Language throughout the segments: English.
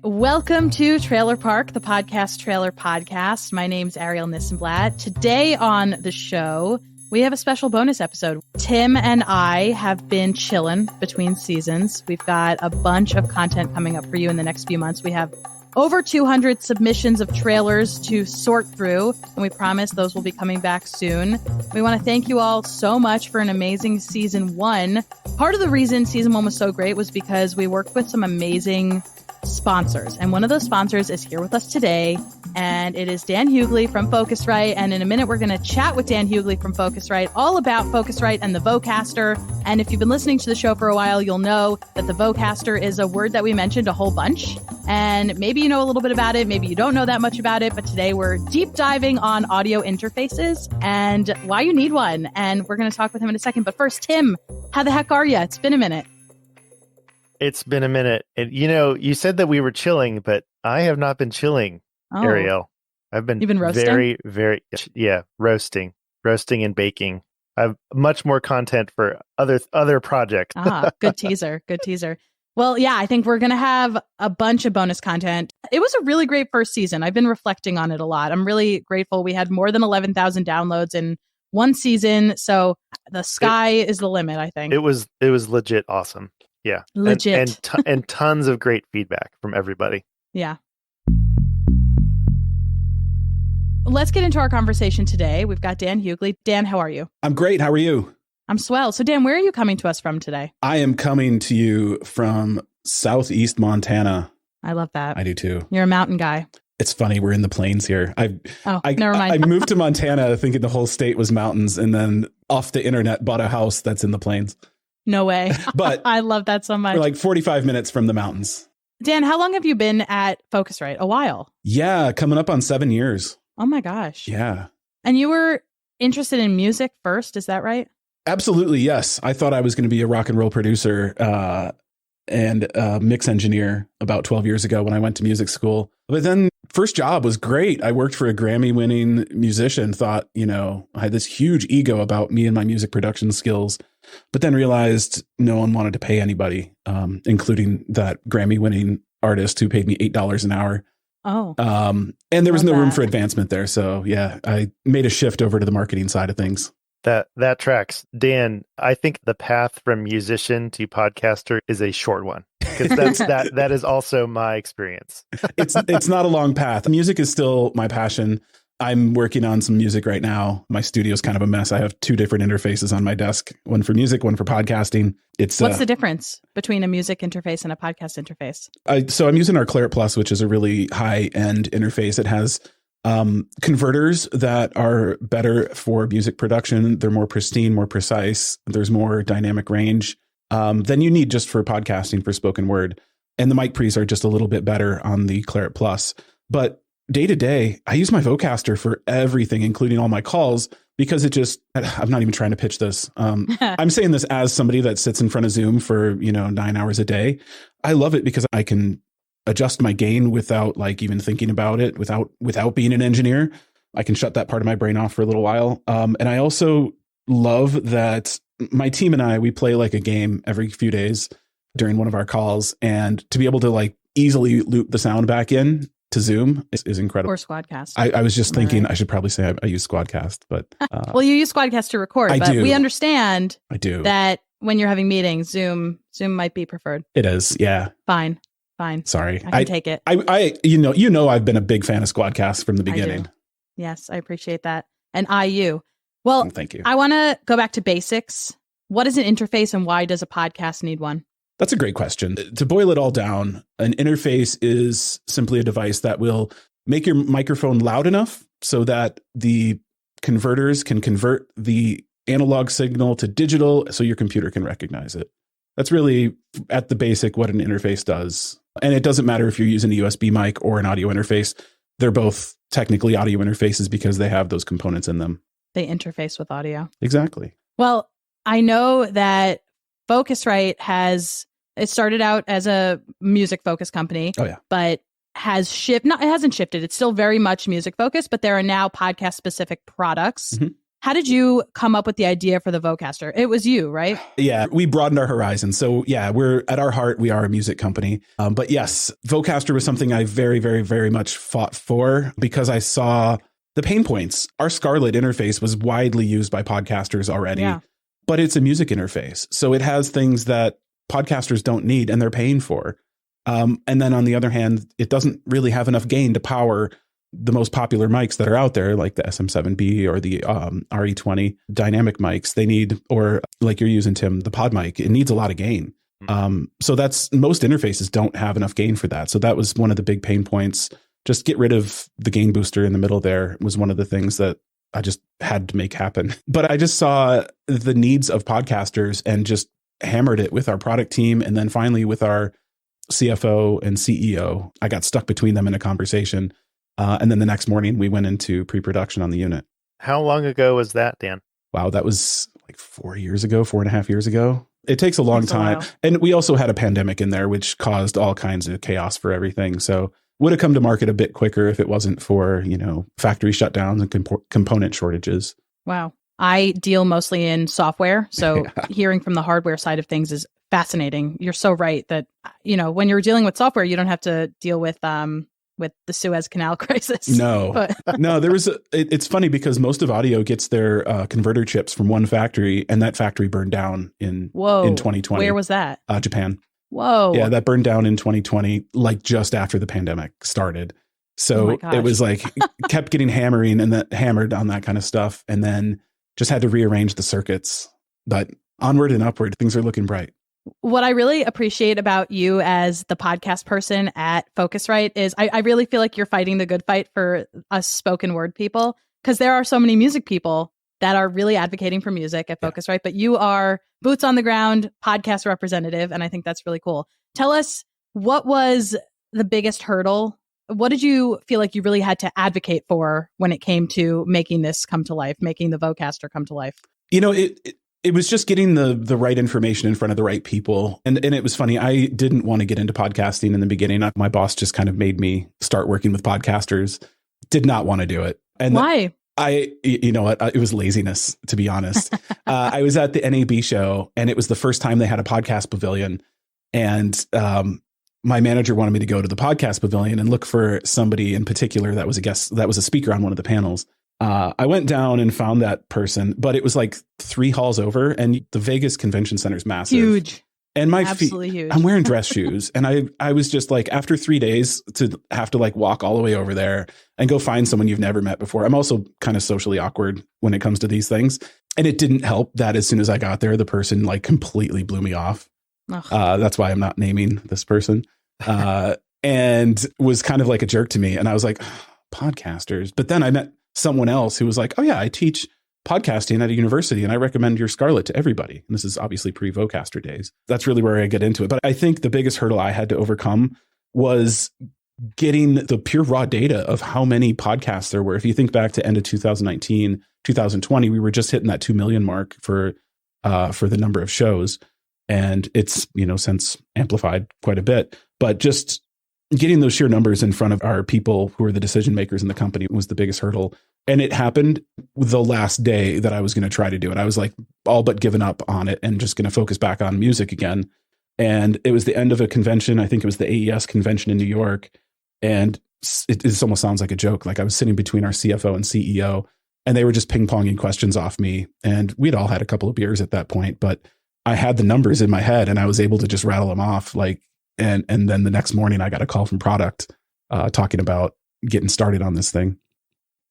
Welcome to Trailer Park, the podcast trailer podcast. My name's Arielle Nissenblatt. Today on the show, we have a special bonus episode. Tim and I have been chilling between seasons. We've got a bunch of content coming up for you in the next few months. We have over 200 submissions of trailers to sort through, and we promise those will be coming back soon. We want to thank you all so much for an amazing season one. Part of the reason season one was so great was because we worked with some amazing sponsors, and one of those sponsors is here with us today, and it is Dan Hughley from Focusrite. And in a minute, we're going to chat with Dan Hughley from Focusrite all about Focusrite and the Vocaster. And if you've been listening to the show for a while, you'll know that the Vocaster is a word that we mentioned a whole bunch. And maybe you know a little bit about it, maybe you don't know that much about it, but today we're deep diving on audio interfaces and why you need one. And we're going to talk with him in a second. But first, Tim, how the heck are you? It's been a minute. It's been a minute. And you said that we were chilling, but I have not been chilling, Arielle. You've been roasting? Roasting and baking. I have much more content for other projects. Good teaser. Good teaser. Well, yeah, I think we're going to have a bunch of bonus content. It was a really great first season. I've been reflecting on it a lot. I'm really grateful. We had more than 11,000 downloads in one season. So the sky is the limit, I think. It was legit awesome. Yeah. Legit. And tons of great feedback from everybody. Yeah. Let's get into our conversation today. We've got Dan Hughley. Dan, how are you? I'm great. How are you? I'm swell. So Dan, where are you coming to us from today? I am coming to you from Southeast Montana. I love that. I do too. You're a mountain guy. It's funny. We're in the plains here. Never mind. I moved to Montana thinking the whole state was mountains, and then off the internet bought a house that's in the plains. No way. But I love that so much. We're like 45 minutes from the mountains. Dan, how long have you been at Focusrite? A while. Yeah, coming up on 7 years. Oh my gosh. Yeah. And you were interested in music first, is that right? Absolutely, yes. I thought I was going to be a rock and roll producer and a mix engineer about 12 years ago when I went to music school. But then first job was great. I worked for a Grammy-winning musician, thought, I had this huge ego about me and my music production skills, but then realized no one wanted to pay anybody, including that Grammy-winning artist who paid me $8 an hour. Oh. And there was no room for advancement there. So yeah, I made a shift over to the marketing side of things. That tracks. Dan, I think the path from musician to podcaster is a short one, because that is also my experience. It's not a long path. Music is still my passion. I'm working on some music right now. My studio's kind of a mess. I have 2 different interfaces on my desk, one for music, one for podcasting. What's the difference between a music interface and a podcast interface? So I'm using our Claret Plus, which is a really high-end interface. It has converters that are better for music production. They're more pristine, more precise. There's more dynamic range than you need just for podcasting, for spoken word. And the mic pre's are just a little bit better on the Claret Plus. But day to day, I use my Vocaster for everything, including all my calls, because I'm not even trying to pitch this. I'm saying this as somebody that sits in front of Zoom for, 9 hours a day. I love it because I can adjust my gain without even thinking about it, without being an engineer. I can shut that part of my brain off for a little while. And I also love that my team and I, we play like a game every few days during one of our calls, and to be able to easily loop the sound back in to Zoom is incredible. Or Squadcast. I was just thinking I should probably say I use Squadcast, but well, you use Squadcast to record, but we understand that when you're having meetings, Zoom might be preferred. It is, yeah. Fine. Sorry, I can take it. I've been a big fan of Squadcast from the beginning. Yes, I appreciate that. And you. Well, thank you. I want to go back to basics. What is an interface, and why does a podcast need one? That's a great question. To boil it all down, an interface is simply a device that will make your microphone loud enough so that the converters can convert the analog signal to digital so your computer can recognize it. That's really, at the basic, what an interface does. And it doesn't matter if you're using a USB mic or an audio interface. They're both technically audio interfaces because they have those components in them. They interface with audio. Exactly. Well, I know that Focusrite it started out as a music focused company. Oh yeah. But it hasn't shifted. It's still very much music focused, but there are now podcast specific products. Mm-hmm. How did you come up with the idea for the Vocaster? It was you, right? Yeah, we broadened our horizons. So yeah, we're at our heart, we are a music company. But yes, Vocaster was something I very, very, very much fought for because I saw the pain points. Our Scarlett interface was widely used by podcasters already, but it's a music interface. So it has things that podcasters don't need and they're paying for. And then on the other hand, it doesn't really have enough gain to power the most popular mics that are out there, like the SM7B or the RE20 dynamic mics. They need, or like you're using, Tim, the pod mic, it needs a lot of gain. So that's, most interfaces don't have enough gain for that. So that was one of the big pain points. Just get rid of the gain booster in the middle there was one of the things that I just had to make happen. But I just saw the needs of podcasters and just hammered it with our product team. And then finally with our CFO and CEO, I got stuck between them in a conversation. And then the next morning we went into pre-production on the unit. How long ago was that, Dan? Wow, that was like 4 years ago, 4.5 years ago. It takes a long time. And we also had a pandemic in there, which caused all kinds of chaos for everything. So would have come to market a bit quicker if it wasn't for, factory shutdowns and component shortages. Wow. I deal mostly in software. So hearing from the hardware side of things is fascinating. You're so right that, when you're dealing with software, you don't have to deal with the Suez Canal crisis. No, no, it's funny because most of audio gets their converter chips from one factory, and that factory burned down in 2020. Where was that? Japan. Whoa. Yeah, that burned down in 2020, like just after the pandemic started. So it was like, kept getting hammered on that kind of stuff. And then just had to rearrange the circuits. But onward and upward, things are looking bright. What I really appreciate about you as the podcast person at Focusrite is I really feel like you're fighting the good fight for us spoken word people, because there are so many music people that are really advocating for music at Focusrite, but you are boots on the ground podcast representative. And I think that's really cool. Tell us, what was the biggest hurdle? What did you feel like you really had to advocate for when it came to making this come to life, making the Vocaster come to life? It was just getting the right information in front of the right people. And it was funny. I didn't want to get into podcasting in the beginning. My boss just kind of made me start working with podcasters. Did not want to do it. And why? It was laziness, to be honest. I was at the NAB show and it was the first time they had a podcast pavilion. And my manager wanted me to go to the podcast pavilion and look for somebody in particular that was a guest, that was a speaker on one of the panels. I went down and found that person, but it was like 3 halls over, and the Vegas Convention Center is massive. Huge. And my Absolutely feet, huge. I'm wearing dress shoes. And I was just like, after 3 days to have to like walk all the way over there and go find someone you've never met before. I'm also kind of socially awkward when it comes to these things. And it didn't help that as soon as I got there, the person like completely blew me off. That's why I'm not naming this person. And was kind of like a jerk to me. And I was like, podcasters. But then I met someone else who was like, oh yeah, I teach podcasting at a university and I recommend your Scarlett to everybody. And this is obviously pre-Vocaster days. That's really where I get into it. But I think the biggest hurdle I had to overcome was getting the pure raw data of how many podcasts there were. If you think back to end of 2019, 2020, we were just hitting that 2 million mark for the number of shows. And it's, since amplified quite a bit, but just getting those sheer numbers in front of our people who are the decision makers in the company was the biggest hurdle. And it happened the last day that I was going to try to do it. I was like all but given up on it and just going to focus back on music again. And it was the end of a convention. I think it was the AES convention in New York. And it almost sounds like a joke. Like I was sitting between our CFO and CEO, and they were just ping-ponging questions off me. And we'd all had a couple of beers at that point, but I had the numbers in my head and I was able to just rattle them off. And then the next morning I got a call from product talking about getting started on this thing.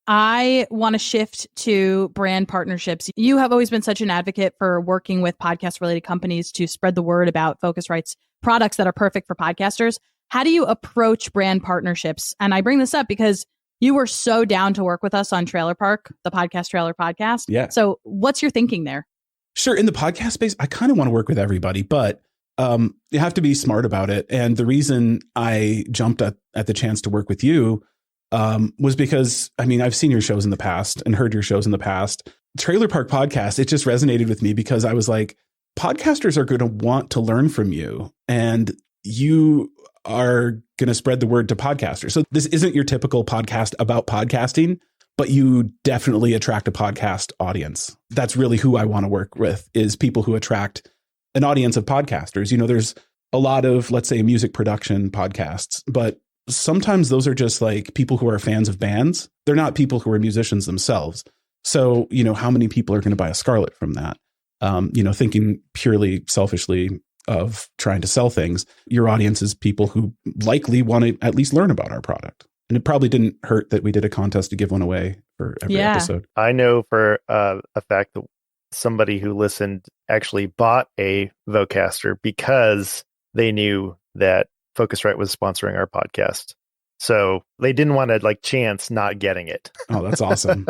I want to shift to brand partnerships. You have always been such an advocate for working with podcast related companies to spread the word about Focusrite's products that are perfect for podcasters. How do you approach brand partnerships? And I bring this up because you were so down to work with us on Trailer Park, the podcast trailer podcast. Yeah. So what's your thinking there? Sure. In the podcast space, I kind of want to work with everybody, but you have to be smart about it. And the reason I jumped at the chance to work with you was because, I've seen your shows in the past and heard your shows in the past. Trailer Park Podcast, it just resonated with me because I was like, podcasters are going to want to learn from you and you are going to spread the word to podcasters. So this isn't your typical podcast about podcasting, but you definitely attract a podcast audience. That's really who I want to work with, is people who attract an audience of podcasters. There's a lot of, let's say, music production podcasts, but sometimes those are just like people who are fans of bands. They're not people who are musicians themselves. So, how many people are going to buy a Scarlett from that? Thinking purely selfishly of trying to sell things, your audience is people who likely want to at least learn about our product. And it probably didn't hurt that we did a contest to give one away for every episode. I know for a fact that somebody who listened actually bought a Vocaster because they knew that Focusrite was sponsoring our podcast. So they didn't want to chance not getting it. Oh, that's awesome.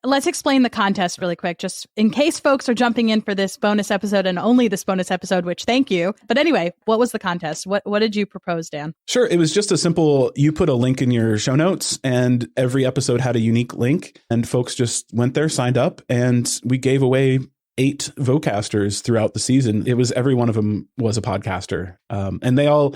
Let's explain the contest really quick, just in case folks are jumping in for this bonus episode and only this bonus episode, which thank you. But anyway, what was the contest? What did you propose, Dan? Sure. It was just a simple, you put a link in your show notes and every episode had a unique link and folks just went there, signed up, and we gave away 8 Vocasters throughout the season. It was, every one of them was a podcaster. And they all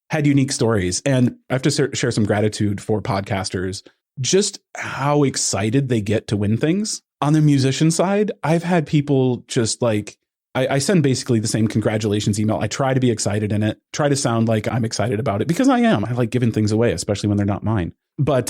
had unique stories. And I have to share some gratitude for podcasters, just how excited they get to win things. On the musician side, I've had people just I send basically the same congratulations email. I try to be excited in it, try to sound like I'm excited about it, because I am. I like giving things away, especially when they're not mine. But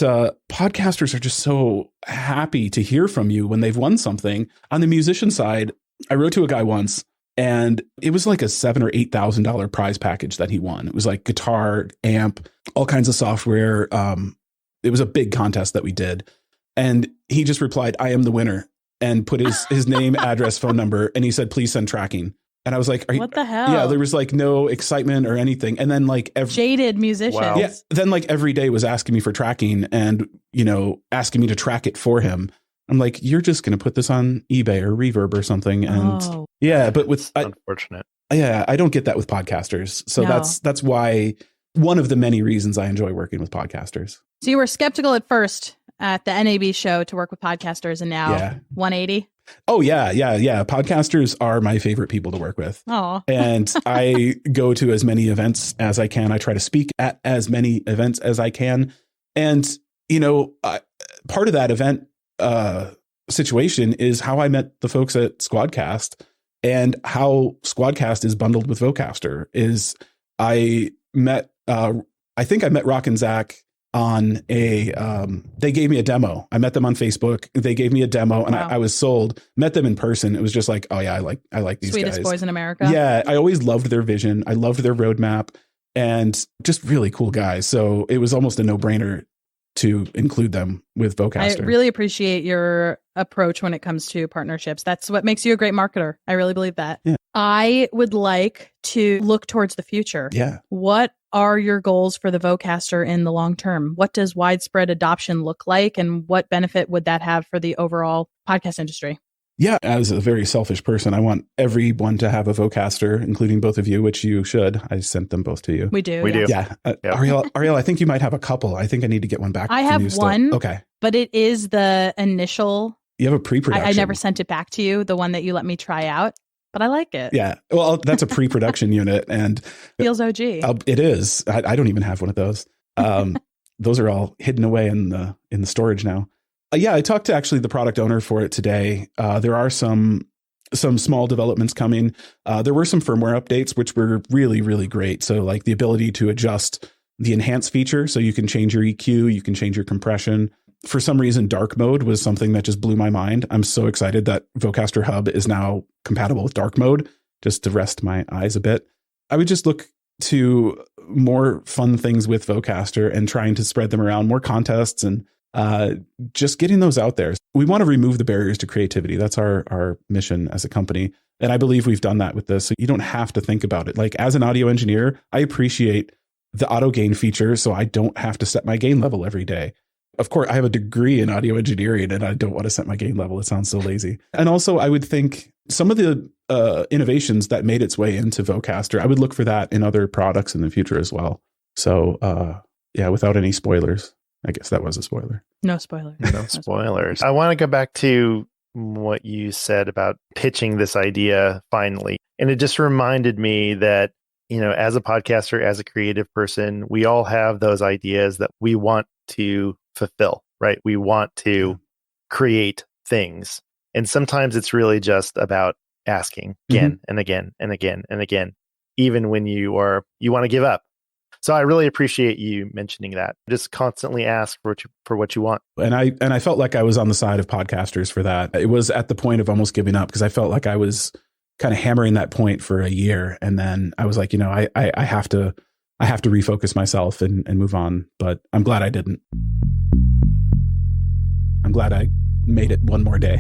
podcasters are just so happy to hear from you when they've won something. On the musician side, I wrote to a guy once, and it was like a $7,000 or $8,000 prize package that he won. It was like guitar, amp, all kinds of software. It was a big contest that we did. And he just replied, "I am the winner," and put his name, address, phone number. And he said, "Please send tracking." And I was like, what the hell? Yeah, there was no excitement or anything. And then jaded musicians. Wow. Yeah. Then every day was asking me for tracking and, asking me to track it for him. I'm like, you're just going to put this on eBay or Reverb or something. And yeah, but unfortunate. I don't get that with podcasters. So that's why, one of the many reasons I enjoy working with podcasters. So you were skeptical at first at the NAB show to work with podcasters, and now 180. Oh yeah. Podcasters are my favorite people to work with. Oh, and I go to as many events as I can. I try to speak at as many events as I can. And, part of that event situation is how I met the folks at Squadcast, and how Squadcast is bundled with Vocaster is I think I met Rock and Zach on they gave me a demo. I met them on Facebook. They gave me a demo and I was sold. Met them in person. It was just like, oh yeah, I like these Sweetest guys. boys in America. Yeah. I always loved their vision. I loved their roadmap, and just really cool guys. So it was almost a no-brainer to include them with Vocaster. I really appreciate your approach when it comes to partnerships. That's what makes you a great marketer. I really believe that. Yeah. I would like to look towards the future. Yeah. What are your goals for the Vocaster in the long term? What does widespread adoption look like, and what benefit would that have for the overall podcast industry? Yeah, as a very selfish person, I want everyone to have a Vocaster, including both of you, which you should. I sent them both to you. We do. Yeah. Arielle, I think you might have a couple. I think I need to get one back. I have one. Okay. But it is the initial. You have a pre-production. I never sent it back to you, the one that you let me try out, but I like it. Yeah. Well, that's a pre-production unit, and feels OG. It is. I don't even have one of those. Those are all hidden away in the storage now. Yeah, I talked to actually the product owner for it today. There are some small developments coming. There were some firmware updates, which were really, really great. So like the ability to adjust the enhance feature. So you can change your EQ, you can change your compression. For some reason, dark mode was something that just blew my mind. I'm so excited that Vocaster Hub is now compatible with dark mode, just to rest my eyes a bit. I would just look to more fun things with Vocaster and trying to spread them around, more contests, and just getting those out there. We want to remove the barriers to creativity. That's our mission as a company. And I believe we've done that with this. So you don't have to think about it. Like, as an audio engineer, I appreciate the auto gain feature, so I don't have to set my gain level every day. Of course, I have a degree in audio engineering and I don't want to set my gain level. It sounds so lazy. And also, I would think some of the innovations that made its way into Vocaster, I would look for that in other products in the future as well. So yeah, without any spoilers. I guess that was a spoiler. No spoilers. No spoilers. I want to go back to what you said about pitching this idea finally. And it just reminded me that, as a podcaster, as a creative person, we all have those ideas that we want to fulfill. right? We want to create things. And sometimes it's really just about asking again and again and again and again, even when you want to give up. So I really appreciate you mentioning that. Just constantly ask for what you want. And I felt like I was on the side of podcasters for that. It was at the point of almost giving up because I felt like I was kind of hammering that point for a year. And then I was like, I have to refocus myself and move on. But I'm glad I didn't. I'm glad I made it one more day.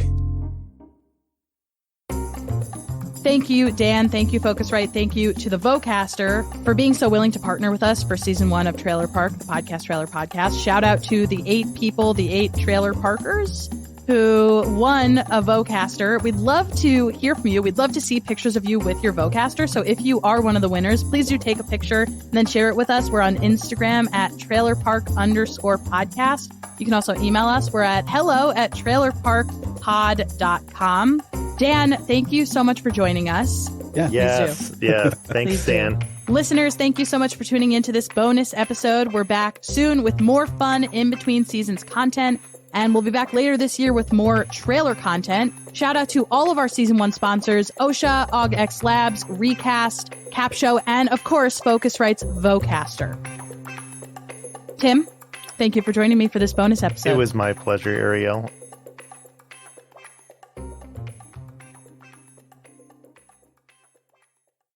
Thank you, Dan. Thank you, Focusrite. Thank you to the Vocaster for being so willing to partner with us for season 1 of Trailer Park, the podcast Trailer Podcast. Shout out to the 8 trailer parkers who won a Vocaster. We'd love to hear from you. We'd love to see pictures of you with your Vocaster. So if you are one of the winners, please do take a picture and then share it with us. We're on Instagram at trailerpark_podcast. You can also email us. We're at hello@trailerparkpod.com. Dan, thank you so much for joining us. Yeah. Yes. Yeah. Thanks, Dan. Listeners, thank you so much for tuning into this bonus episode. We're back soon with more fun in between seasons content. And we'll be back later this year with more trailer content. Shout out to all of our season 1 sponsors, OSHA, AugX Labs, Recast, Capshow, and of course, Focusrite's Vocaster. Tim, thank you for joining me for this bonus episode. It was my pleasure, Arielle.